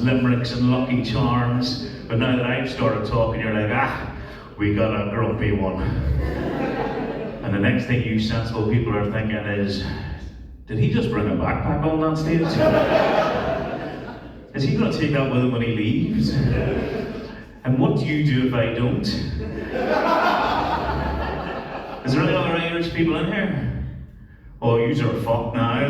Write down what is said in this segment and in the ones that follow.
limericks and lucky charms. But now that I've started talking, you're like, we got a grumpy one. And the next thing you sensible people are thinking is, did he just bring a backpack on that stage? Is he going to take that with him when he leaves? And what do you do if I don't? Is there any other Irish people in here? Oh, yous are fucked now.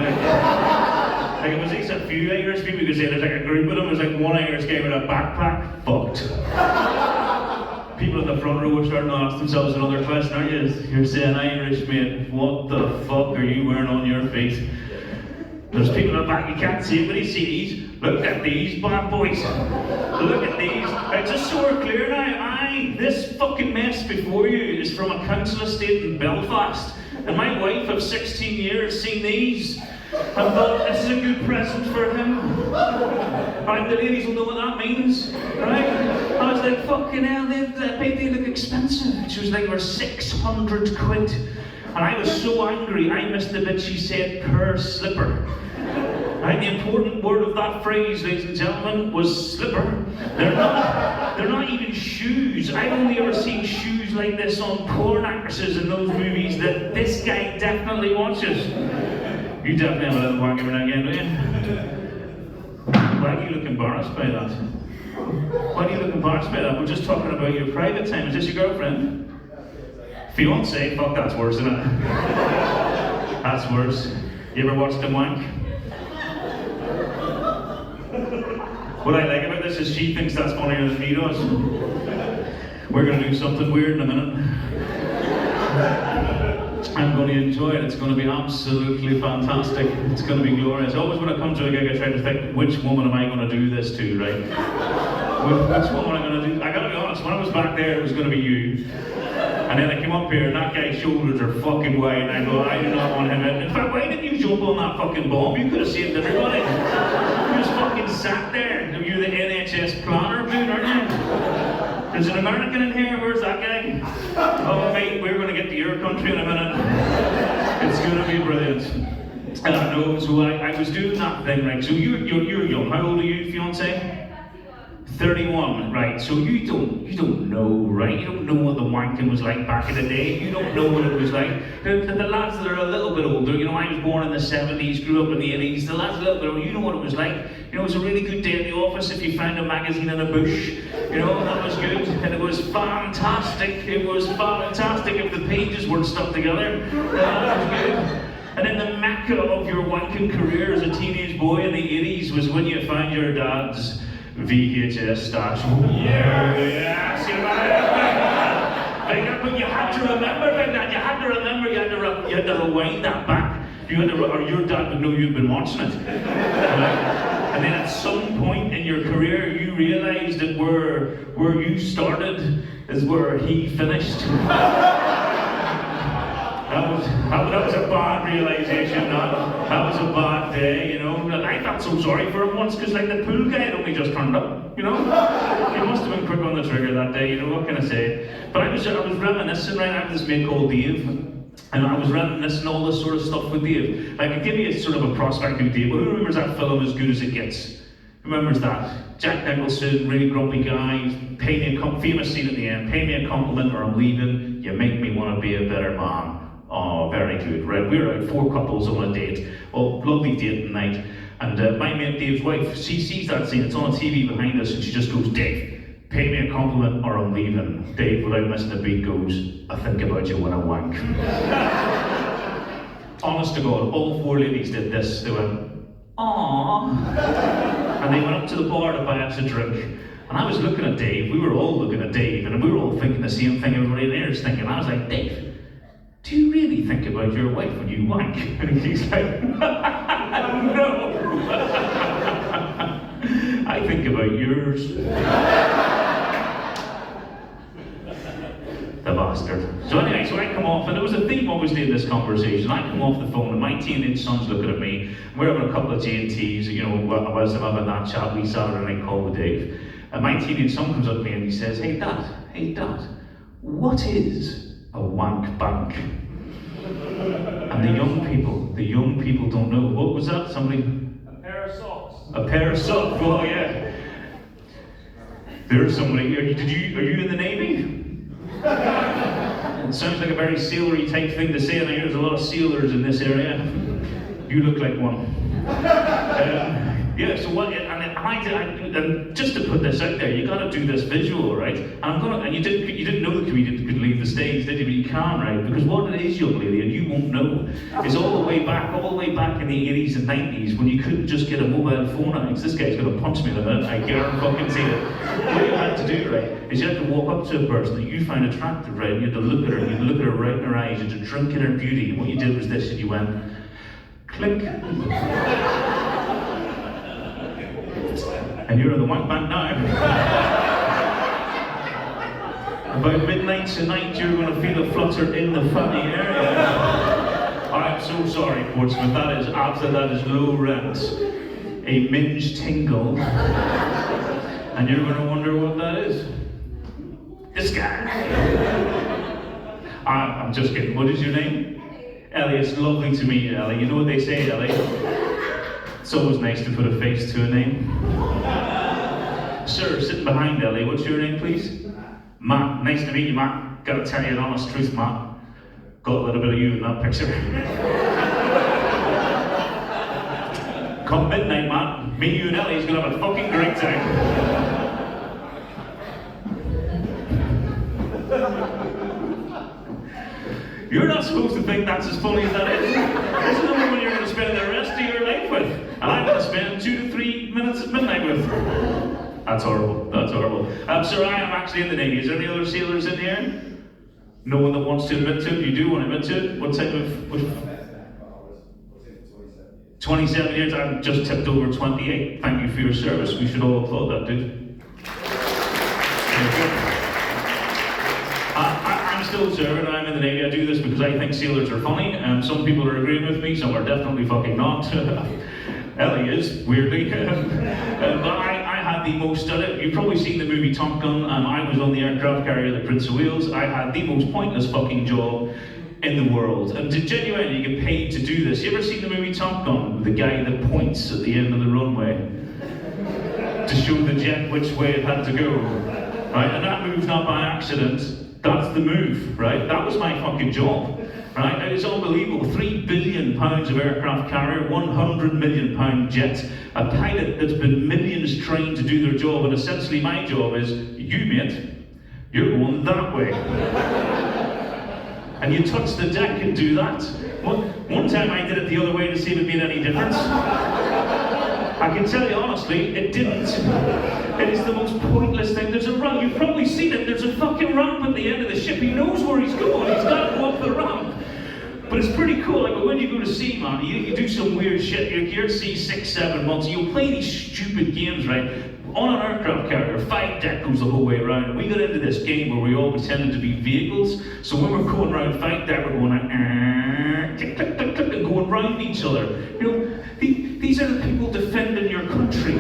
Like it was just a few Irish people, you could say there's like a group of them, there's like one Irish guy with a backpack, fucked. People in the front row are starting to ask themselves another question, aren't you? You're saying, Irish mate, what the fuck are you wearing on your face? There's people in the back, you can't see it, but you see these. Look at these bad boys. Look at these. Right, just so we're clear now, this fucking mess before you is from a council estate in Belfast. And my wife of 16 years seen these and thought, this is a good present for him. Right, the ladies will know what that means. Right? I was like, fucking hell, they look expensive. She was like, we're 600 quid. And I was so angry, I missed the bit she said per slipper. Right, the important word of that phrase, ladies and gentlemen, was slipper. They're not even shoes. I've only ever seen shoes like this on porn actresses in those movies that this guy definitely watches. You definitely have a little wank every now and again, do you? Why do you look embarrassed by that? Why do you look embarrassed by that? We're just talking about your private time. Is this your girlfriend? Fiance? Fuck, that's worse, isn't it? That's worse. You ever watched him wank? What I like about this is she thinks that's funnier than he does. We're going to do something weird in a minute. I'm going to enjoy it. It's going to be absolutely fantastic. It's going to be glorious. Always when I come to a gig, I try to think, which woman am I going to do this to, right? Which woman am I going to do? I got to be honest, when I was back there, it was going to be you. And then I came up here and that guy's shoulders are fucking wide and I go, I do not want him in. In fact, why didn't you jump on that fucking bomb? You could have saved everybody. You just fucking sat there. You're the NHS planner dude, aren't you? There's an American in here, where's that guy? Oh mate, we're going to get to your country in a minute. It's going to be brilliant. And I know, so I was doing that thing, right? So you're young. How old are you, fiance? 31, right? So you don't know, right? You don't know what the wanking was like back in the day. You don't know what it was like. The lads that are a little bit older, you know, I was born in the 70s, grew up in the 80s. The lads a little bit older, you know what it was like. You know, it was a really good day in the office if you found a magazine in a bush. You know, that was good. And it was fantastic. It was fantastic if the pages weren't stuck together. That was good. And then the mecca of your wanking career as a teenage boy in the 80s was when you found your dad's VHS stash. Yeah, see but you had to remember that. You had to rewind that back. Or your dad would know you'd been watching it. Right? And then at some point in your career, you realised that where you started is where he finished. That was a bad realisation, that was a bad day, you know. I felt so sorry for him once, because like the pool guy had only just turned up, you know. He must have been quick on the trigger that day, you know, what can I say? But I was reminiscing, right, I have this mate called Dave, and I was reminiscing all this sort of stuff with Dave. I could give you a sort of a prospect of Dave, but who remembers that film As Good As It Gets? Who remembers that? Jack Nicholson, really grumpy guy, famous scene at the end, pay me a compliment or I'm leaving, you make me want to be a better man. Oh, very good, right? We were out 4 couples on a date. Oh, lovely date night. And my mate Dave's wife, she sees that scene, it's on a TV behind us, and she just goes, Dave, pay me a compliment or I'm leaving. Dave, without missing a beat, goes, I think about you when I wank. Honest to God, all 4 ladies did this. They went, aww. And they went up to the bar to buy us a drink. And I was looking at Dave, we were all looking at Dave, and we were all thinking the same thing everybody in there is thinking. I was like, Dave, do you really think about your wife when you wank? And he's like, no. I think about yours. The bastard. So anyway, so I come off, and there was a theme obviously in this conversation. I come off the phone, and my teenage son's looking at me. We're having a couple of J&Ts, you know, whilst I'm having that chat, we Saturday night call with Dave. And my teenage son comes up to me and he says, hey dad, what is a wank bank? And the young people don't know. What was that? Somebody? A pair of socks. A pair of socks, oh yeah. There's somebody. Are you in the Navy? It sounds like a very sailor-y type thing to say, and I hear there's a lot of sailors in this area. You look like one. Yeah, so what, and just to put this out there, you got to do this visual, right? And you didn't know the comedian could leave the stage, did you? But you can, right? Because what it is, young lady, and you won't know, is all the way back in the 80s and 90s when you couldn't just get a mobile phone out. This guy's gonna punch me in a minute, I guarantee it. What you had to do, right, is you had to walk up to a person that you find attractive, right? And you had to look at her, right in her eyes, you had to drink in her beauty. And what you did was this, and you went, click. And you're in the wank bank now. About midnight tonight, you're going to feel a flutter in the funny area. I'm so sorry, Portsmouth. That is low rent. A minge tingle. And you're going to wonder what that is. This guy. I'm just kidding. What is your name? Ellie. It's lovely to meet you, Ellie. You know what they say, Ellie? It's always nice to put a face to a name. Sir, sitting behind Ellie, what's your name, please? Matt. Nice to meet you, Matt. Gotta tell you an honest truth, Matt. Got a little bit of you in that picture. Come midnight, Matt. Me, you, and Ellie's gonna have a fucking great time. You're not supposed to think that's as funny as that is. This is the woman you're going to spend the rest of your life with. And I'm going to spend 2 to 3 minutes at midnight with. That's horrible. That's horrible. Sir, I am actually in the Navy. Is there any other sailors in here? No one that wants to admit to it? You do want to admit to it? What type of... 27 years. I've just tipped over 28. Thank you for your service. We should all applaud that, dude. I'm still serving, I'm in the Navy. I do this because I think sailors are funny. Some people are agreeing with me, some are definitely fucking not. Ellie is, weirdly. But I had the most, you've probably seen the movie Top Gun. I was on the aircraft carrier, the Prince of Wales. I had the most pointless fucking job in the world. And to genuinely get paid to do this. You ever seen the movie Top Gun? The guy that points at the end of the runway to show the jet which way it had to go. Right? And that move's not by accident. That's the move, right? That was my fucking job, right? It was unbelievable. £3 billion of aircraft carrier, £100 million jet, a pilot that's been millions trained to do their job, and essentially my job is, you mate, you're going that way. And you touch the deck and do that. One time I did it the other way to see if it made any difference. I can tell you honestly, it didn't. It is the most pointless thing. There's a ramp, you've probably seen it, there's a fucking ramp at the end of the ship. He knows where he's going, he's got to go up the ramp. But it's pretty cool, like when you go to sea, man, you do some weird shit, you're at sea 6-7 months, you'll play these stupid games, right? On an aircraft carrier, 5 deck goes the whole way around, and we got into this game where we all pretended to be vehicles. So when we're going around 5 deck, we're going click, click, click, click, and going round each other. You know, these are the people defending your country.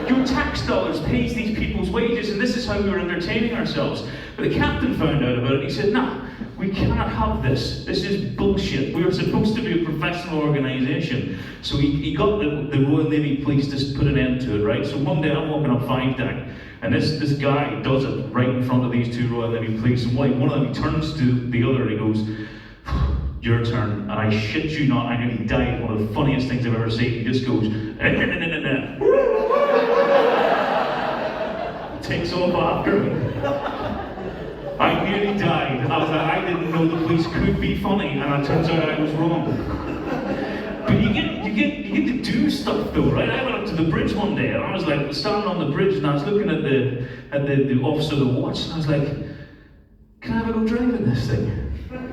Your tax dollars pays these people's wages, and this is how we were entertaining ourselves. But the captain found out about it. He said, "Nah, we cannot have this. This is bullshit. We are supposed to be a professional organisation." So he got the Royal Navy Police to put an end to it, right? So one day I'm walking up 5 deck, and this guy does it right in front of these 2 Royal Navy Police, and one of them, he turns to the other and he goes, "Your turn," and I shit you not, I nearly died. One of the funniest things I've ever seen. He just goes, takes off after me. I nearly died. I didn't know the police could be funny, and it turns out I was wrong. But you get to do stuff though, right? I went up to the bridge one day, and I was like standing on the bridge, and I was looking at the officer of the watch, and I was like, "Can I have a go driving this thing?"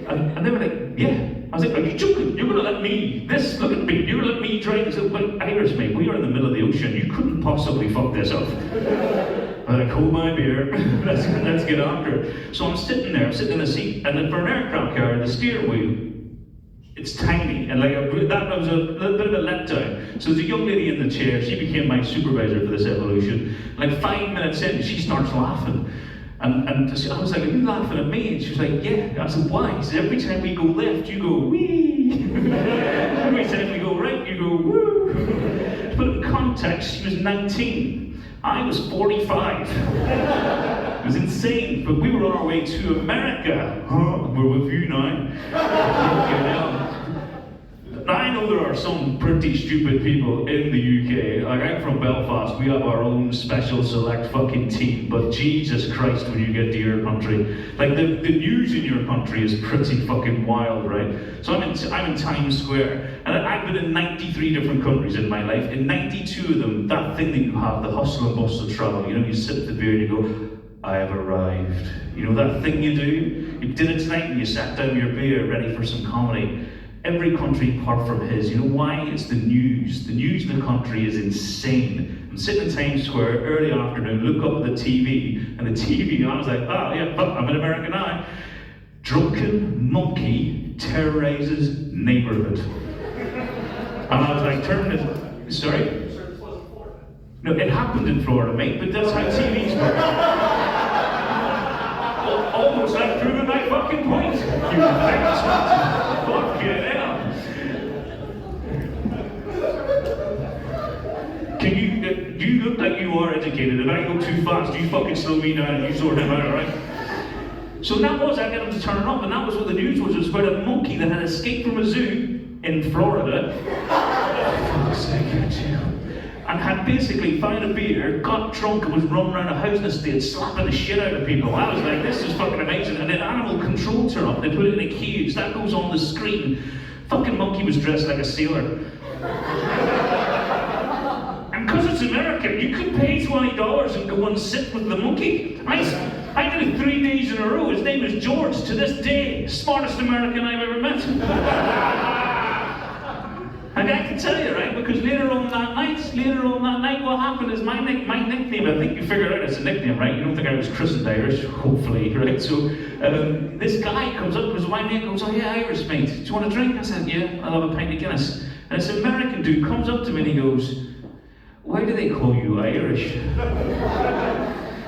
And they were like, "Yeah." I was like, "Are you joking? You're going to let me, look at me, you're going to let me drive this?" But Irish, mate, we are in the middle of the ocean. You couldn't possibly fuck this up. I'm like, hold my beer, let's get after it. So I'm sitting there, I'm sitting in the seat, and then for an aircraft carrier, the steering wheel, it's tiny, and like that was a little bit of a letdown. So there's a young lady in the chair, she became my supervisor for this evolution. Like 5 minutes in, she starts laughing. And I was like, "Are you laughing at me?" And she was like, "Yeah." I said, "Why?" She said, "Every time we go left, you go wee. Every time we go right, you go woo." To put it in context, she was 19. I was 45. It was insane, but we were on our way to America. We're with you now. I know there are some pretty stupid people in the UK. Like, I'm from Belfast, we have our own special select fucking team, but Jesus Christ, when you get to your country, like the news in your country is pretty fucking wild, right? So I'm in Times Square, and I've been in 93 different countries in my life. In 92 of them, that thing that you have, the hustle and bustle of travel, you know, you sip the beer and you go, I have arrived. You know that thing you do? You did it tonight and you sat down with your beer, ready for some comedy. Every country apart from his. You know why? It's the news. The news in the country is insane. I'm sitting in Times Square early afternoon, look up at the TV, and the TV, I was like, oh yeah, I'm in America now. Drunken monkey terrorizes neighborhood. And I was like, turn this, sorry? No, it happened in Florida, mate, but that's how TVs work. Almost like proving my fucking point. You fucking hell. Can you look like you are educated. If I go too fast, you fucking slow me down and you sort him out, alright? So that was, I got him to turn it up, and that was what the news was. It was about a monkey that had escaped from a zoo in Florida. For fuck's sake, and had basically found a beer, got drunk, and was running around a housing estate slapping the shit out of people. I was like, this is fucking amazing. And then animal control turn up, they put it in a cage, that goes on the screen. Fucking monkey was dressed like a sailor. And because it's America, you could pay $20 and go and sit with the monkey. I did it 3 days in a row. His name is George, to this day, smartest American I've ever met. And I can tell you, right, because later on that night, what happened is my nickname, I think you figured out it's a nickname, right? You don't think I was christened Irish, hopefully, right? So this guy comes up, because my mate goes, oh yeah, Irish mate, do you want a drink? I said, yeah, I'll have a pint of Guinness. And this American dude comes up to me and he goes, why do they call you Irish?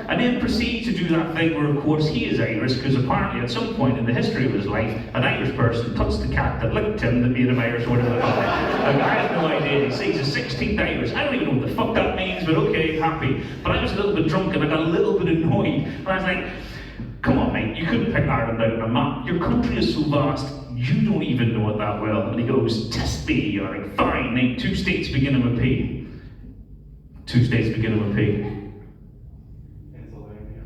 And then proceeds to do that thing where, of course, he is Irish, because apparently at some point in the history of his life, an Irish person touched the cat that licked him that made him Irish, or whatever the fuck. Like, I have no idea. He says he's 16th Irish. I don't even know what the fuck that means, but okay, happy. But I was a little bit drunk and I got a little bit annoyed. And I was like, come on, mate, you couldn't pick Ireland out on a map. Your country is so vast, you don't even know it that well. And he goes, test me. You're like, fine, name 2 states beginning with P. 2 states beginning with P.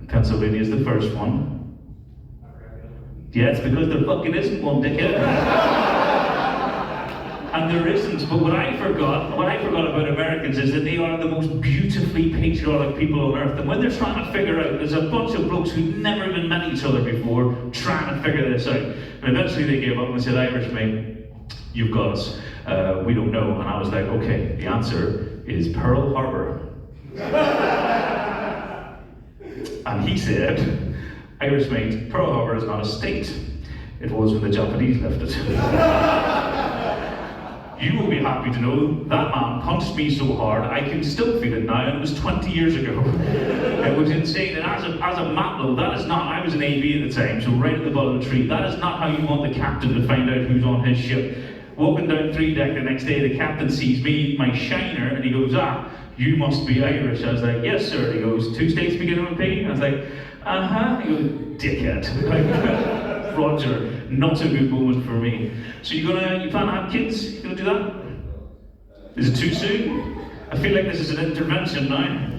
Pennsylvania is the first one. Yeah, it's because there fucking isn't one, dickhead. And there isn't, but what I forgot about Americans is that they are the most beautifully patriotic people on earth. And when they're trying to figure out, there's a bunch of blokes who've never even met each other before, trying to figure this out. And eventually they gave up and said, Irish mate, you've got us. We don't know. And I was like, okay, the answer is Pearl Harbor. And he said, Irish mate, Pearl Harbor is not a state. It was when the Japanese left it. You will be happy to know that man punched me so hard, I can still feel it now, and it was 20 years ago. It was insane, and as a matlow, that is not, I was an AB at the time, so right at the bottom of the tree, that is not how you want the captain to find out who's on his ship. Walking down 3 deck the next day, the captain sees me, my shiner, and he goes, you must be Irish. I was like, yes sir. He goes, 2 states beginning with P? I was like, uh-huh. He goes, dickhead. Like, Roger, not a good moment for me. So you plan to have kids? You gonna do that? Is it too soon? I feel like this is an intervention now.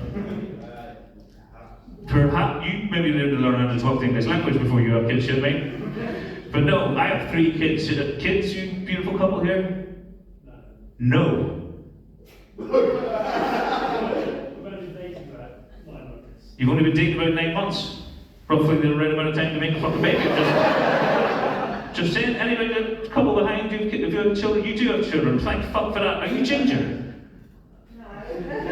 Perhaps you maybe need to learn how to talk the English language before you have kids, shit, mate. But no, I have 3 kids. Kids, you beautiful couple here? No. You've only been dating about 9 months. Roughly the right amount of time to make a fucking baby. Just saying, anybody, a couple behind you, if you have children, you do have children. Thank fuck for that. Are you ginger?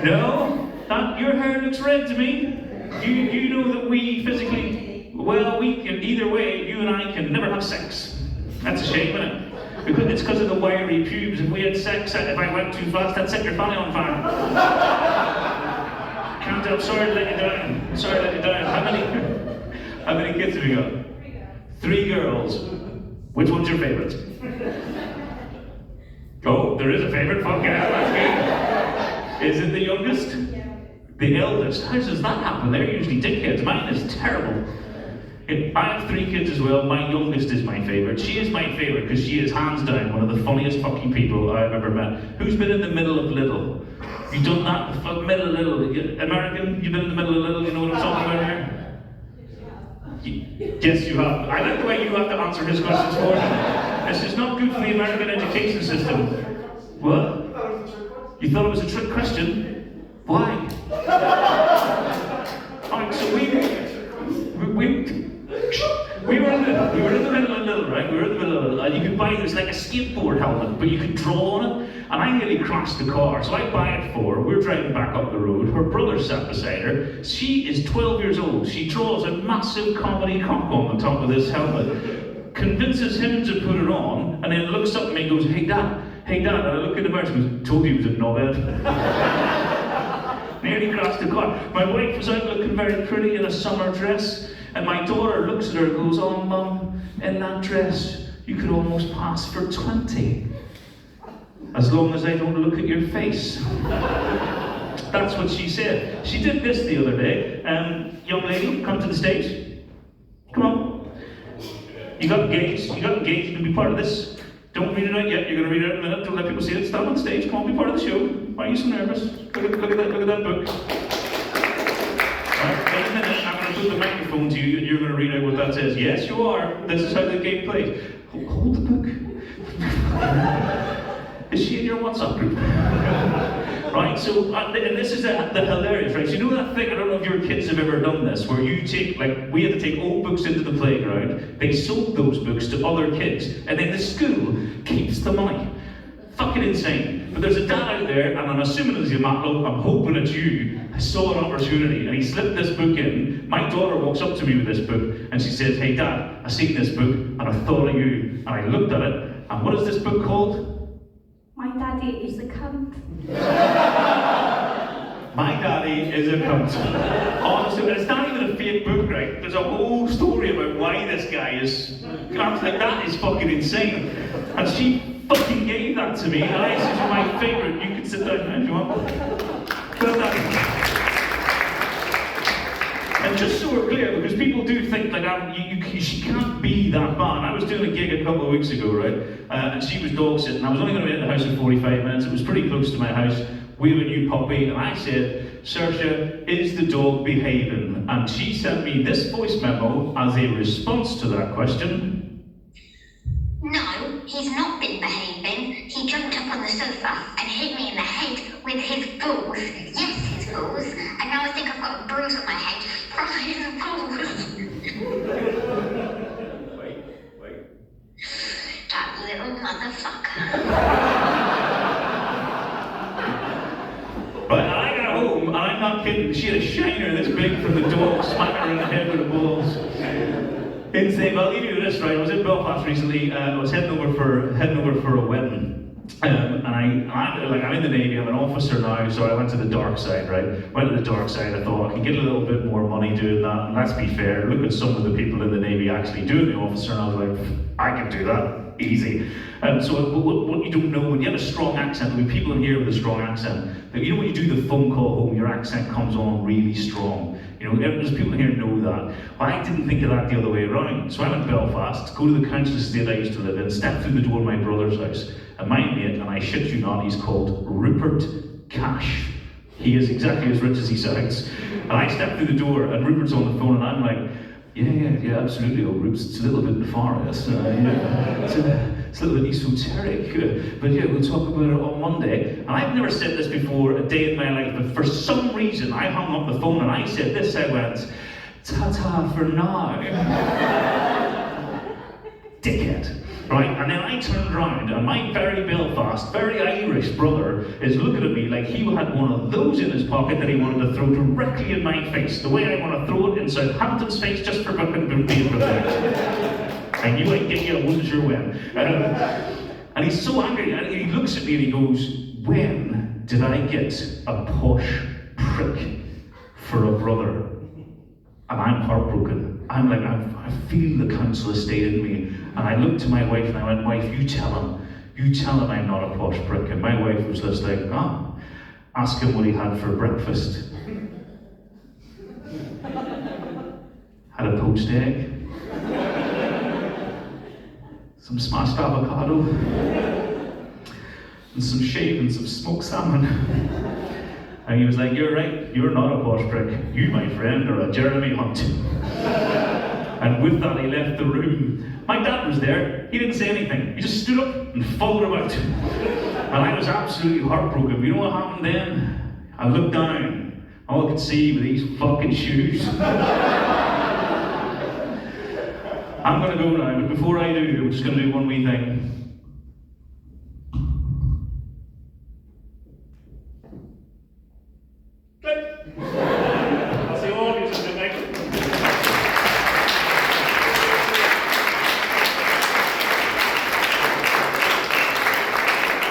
No? Your hair looks red to me. You know that we physically, well, we can, either way, you and I can never have sex. That's a shame, isn't it? Because it's because of the wiry pubes. If we had sex, if I went too fast, I'd set your family on fire. Can't I'm sorry to let you down. Sorry to let you down. How many kids have you got? 3 girls. Which one's your favorite? Oh, there is a favorite. Fuck yeah, that's good. Is it the youngest? The eldest, how does that happen? They're usually dickheads. Mine is terrible. I have 3 kids as well. My youngest is my favourite. She is my favourite because she is hands down one of the funniest fucking people I've ever met. Who's been in the middle of Little? You done that? The middle of Little. American? You've been in the middle of Little? You know what I'm talking about here? Yes, you have. I like the way you have to answer his questions for me. This is not good for the American education system. What? You thought it was a trick question? Why? Alright, so we were in the middle of Little, right? We were in the middle of Little, and you could buy, it was like a skateboard helmet, but you could draw on it, and I nearly crashed the car, so I buy it for her. We're driving back up the road, her brother sat beside her. She is 12 years old. She draws a massive comedy cock on the top of this helmet, convinces him to put it on, and then looks up at me and goes, hey dad, and I look in the mirror and she goes, told you he was a knobhead. Nearly crashed the car. My wife was out looking very pretty in a summer dress, and my daughter looks at her and goes, oh mum, in that dress, you could almost pass for 20. As long as I don't look at your face. That's what she said. She did this the other day. Young lady, come to the stage. Come on. You got engaged, you can be part of this. Don't read it out yet, you're going to read it out in a minute. Don't let people see it. Stand on stage, come on, be part of the show. Why are you so nervous? Look at that book. Right, in a minute, I'm going to put the microphone to you and you're going to read out what that says. Yes, you are. This is how the game plays. Hold the book. Is she in your WhatsApp group? Right, so, and this is the hilarious, right? So you know that thing, I don't know if your kids have ever done this, where you take, like, we had to take old books into the playground, they sold those books to other kids, and then the school keeps the money. Fucking insane. But there's a dad out there, and I'm assuming it's your Matlow, I'm hoping it's you, saw an opportunity, and he slipped this book in. My daughter walks up to me with this book, and she says, hey dad, I seen this book, and I thought of you, and I looked at it, and what is this book called? My daddy is a cunt. My daddy is a cunt. Honestly, it's not even a fake book, right? There's a whole story about why this guy is. I was like, that is fucking insane. And she fucking gave that to me, and I said, you're my favourite. You can sit down now if you want. Well done. And just so we're clear, because people do think like she can't be that bad. I was doing a gig a couple of weeks ago, right? And she was dog sitting. I was only going to be in the house in 45 minutes. It was pretty close to my house. We have a new puppy, and I said, Saoirse, is the dog behaving? And she sent me this voice memo as a response to that question. No, he's not been behaving. He jumped up on the sofa and hit me in the head with his balls. Yes, his balls. And now I think I've got a bruise on my head from his balls. Wait. That little motherfucker. But I got home, and I'm not kidding, she had a shiner this big from the dog, smacking her in the head with the balls. Insane. Well, I'll give you this, right? I was in Belfast recently. I was heading over for a wedding. And I'm in the Navy, I'm an officer now, so I went to the dark side, right? Went to the dark side, I thought I could get a little bit more money doing that, and let's be fair, look at some of the people in the Navy actually doing the officer, and I was like, I can do that, easy. So what you don't know, when you have a strong accent, there'll be people in here with a strong accent, you know when you do the phone call home, your accent comes on really strong. You know, there's people in here who know that. Well, I didn't think of that the other way around. So I went to Belfast, go to the council estate I used to live in, step through the door of my brother's house, and my mate, and I shit you not, he's called Rupert Cash. He is exactly as rich as he sounds. And I step through the door, and Rupert's on the phone, and I'm like, yeah, absolutely, old Rupes. It's a little bit nefarious. It's a little bit esoteric. But yeah, we'll talk about it on Monday. And I've never said this before a day in my life, but for some reason, I hung up the phone and I said this. I went, ta-ta for now. Dickhead. Right, and then I turned around, and my very Belfast, very Irish brother is looking at me like he had one of those in his pocket that he wanted to throw directly in my face, the way I want to throw it in Southampton's face just for fucking being prepared. I knew I'd get you, I wasn't sure when. And he's so angry, and he looks at me and he goes, when did I get a posh prick for a brother? And I'm heartbroken. I'm like, I feel the council estate in me. And I looked to my wife and I went, wife, you tell him I'm not a posh prick. And my wife was just like, ask him what he had for breakfast. poached egg, some smashed avocado, and some shavings of smoked salmon. And he was like, "You're right, you're not a posh prick. You, my friend, are a Jeremy Hunt." And with that, he left the room. My dad was there. He didn't say anything. He just stood up and followed him out. And I was absolutely heartbroken. You know what happened then? I looked down. All I could see were these fucking shoes. I'm gonna go now, but before I do, I'm just gonna do one wee thing.